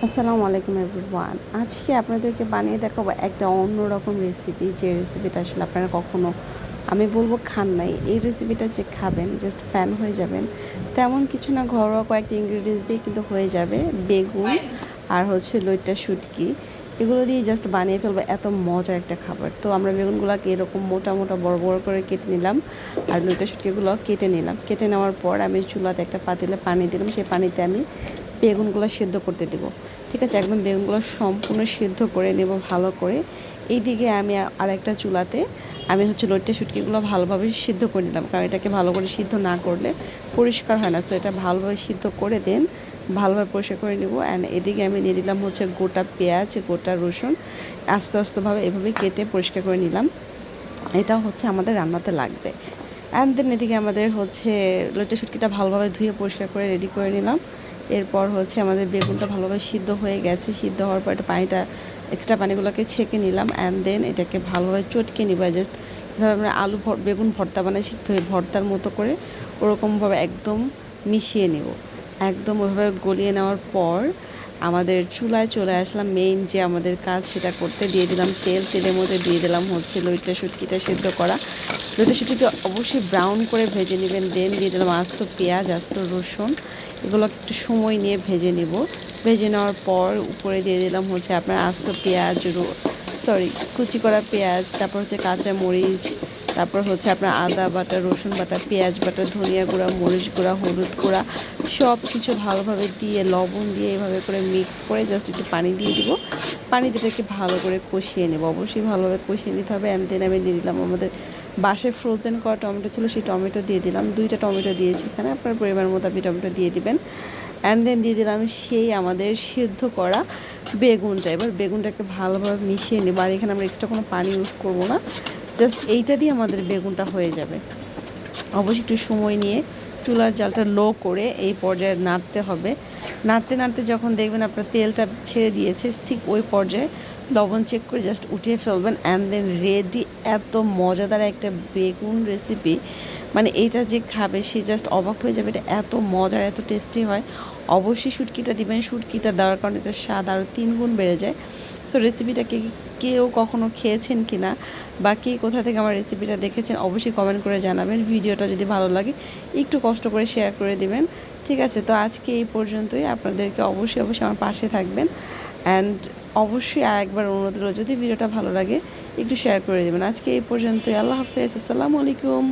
আসসালামু আলাইকুম এভরিওয়ান। আজকে আপনাদেরকে বানিয়ে দেখাবো একটা অন্যরকম রেসিপি, যে রেসিপিটা আসলে আপনারা কখনো আমি বলবো খান নাই। এই রেসিপিটা যে খাবেন জাস্ট ফ্যান হয়ে যাবেন। তেমন কিছু না, ঘরোয়া কয়েকটা ইনগ্রিডিয়েন্টস দিয়ে কিন্তু হয়ে যাবে। বেগুন আর লইট্টা শুটকি, এগুলো দিয়ে জাস্ট বানিয়ে ফেলবো, এত মজার একটা খাবার। তো আমরা বেগুনগুলোকে এরকম মোটা মোটা বড় বড় করে কেটে নিলাম, আর লইট্টা শুটকিগুলো কেটে নিলাম। কেটে নেওয়ার পর আমি চুলাতে একটা পাতিলে পানি দিলাম, সেই পানিতে আমি বেগুনগুলো সেদ্ধ করতে দেবো। ঠিক আছে, একদম বেগুনগুলো সম্পূর্ণ সিদ্ধ করে নেব ভালো করে। এইদিকে আমি আরেকটা চুলাতে আমি লইট্টা শুটকিগুলো ভালোভাবে সিদ্ধ করে নিলাম, কারণ এটাকে ভালো করে সিদ্ধ না করলে পরিষ্কার হয় না। সো এটা ভালোভাবে সিদ্ধ করে দেন, ভালোভাবে পরিষ্কার করে নেব। অ্যান্ড এদিকে আমি নিয়ে দিলাম গোটা পেঁয়াজ, গোটা রসুন, আস্তে আস্তেভাবে এভাবে কেটে পরিষ্কার করে নিলাম। এটা আমাদের রান্নাতে লাগবে। অ্যান্ড দেন এদিকে আমাদের লইট্টা শুটকিটা ভালোভাবে ধুয়ে পরিষ্কার করে রেডি করে নিলাম। এরপর আমাদের বেগুনটা ভালোভাবে সিদ্ধ হয়ে গেছে। সিদ্ধ হওয়ার পর এটা পানিটা, এক্সট্রা পানিগুলোকে ছেঁকে নিলাম। অ্যান্ড দেন এটাকে ভালোভাবে চটকে নিব। জাস্ট যেভাবে আমরা বেগুন ভর্তা বানাই, সেই ভর্তার মতো করে ওরকমভাবে একদম মিশিয়ে নেব। একদম ওইভাবে গলিয়ে নেওয়ার পর আমাদের চুলায় চলে আসলাম। মেইন যে আমাদের কাজ সেটা করতে দিয়ে দিলাম তেল। তেলের মধ্যে দিয়ে দিলাম লইট্টা শুটকিটা সিদ্ধ করা। লইট্টা শুটকিটা অবশ্যই ব্রাউন করে ভেজে নেবেন। দেন দিয়ে দিলাম আস্ত পেঁয়াজ, আস্ত রসুন, এগুলো একটু সময় নিয়ে ভেজে নেব। ভেজে নেওয়ার পর উপরে দিয়ে দিলাম আপনার আস্ত পেঁয়াজ, কুচি করা পেঁয়াজ, তারপর কাঁচা মরিচ, তারপর আপনার আদা বাটা, রসুন বাটা, পেঁয়াজ বাটা, ধনিয়া গুঁড়া, মরিচ গুঁড়া, হলুদ গুঁড়া, সব কিছু ভালোভাবে দিয়ে লবণ দিয়ে এভাবে করে মিক্স করে জাস্ট একটু পানি দিয়ে দিব। পানি দিয়ে এটাকে ভালো করে কষিয়ে নেব। অবশ্যই ভালোভাবে কষিয়ে নিতে হবে। অ্যান্ড দেন আমি দিয়ে দিলাম আমাদের বাসায় ফ্রোজেন করা টমেটো ছিল, সেই টমেটো দিয়ে দিলাম। 2টা টমেটো দিয়েছি এখানে, আপনার পরিমাণ মতো আপনি টমেটো দিয়ে দিবেন। অ্যান্ড দেন দিয়ে দিলাম সেই আমাদের সিদ্ধ করা বেগুনটা। এবার বেগুনটাকে ভালোভাবে মিশিয়ে নেব। আর এখানে আমরা এক্সট্রা কোনো পানি ইউজ করব না, জাস্ট এইটা দিয়ে আমাদের বেগুনটা হয়ে যাবে। অবশ্যই একটু সময় নিয়ে চুলার জালটা লো করে এই পর্যায়ে নাড়তে হবে। নাড়তে নাড়তে যখন দেখবেন আপনার তেলটা ছেড়ে দিয়েছে, ঠিক ওই পর্যায়ে লবণ চেক করে জাস্ট উঠিয়ে ফেলবেন। অ্যান্ড দেন রেডি এত মজাদার একটা বেগুন রেসিপি। মানে এইটা যে খাবে সে জাস্ট অবাক হয়ে যাবে, এটা এত মজার, এত টেস্টি হয়। অবশ্যই শুটকিটা দিবেন। শুটকিটা দেওয়ার কারণে এটা স্বাদ আরও 3 গুণ বেড়ে যায়। সো রেসিপিটাকে কেউ কখনো খেয়েছেন কি না, বা কে কোথা থেকে আমার রেসিপিটা দেখেছেন অবশ্যই কমেন্ট করে জানাবেন। ভিডিওটা যদি ভালো লাগে একটু কষ্ট করে শেয়ার করে দিবেন। ঠিক আছে, তো আজকে এই পর্যন্তই। আপনাদেরকে অবশ্যই আমার পাশে থাকবেন। অ্যান্ড অবশ্যই আরেকবার অনুরোধ রইল, যদি ভিডিওটা ভালো লাগে একটু শেয়ার করে দেবেন। আজকে এই পর্যন্তই। আল্লাহ হাফেজ, আসসালামু আলাইকুম।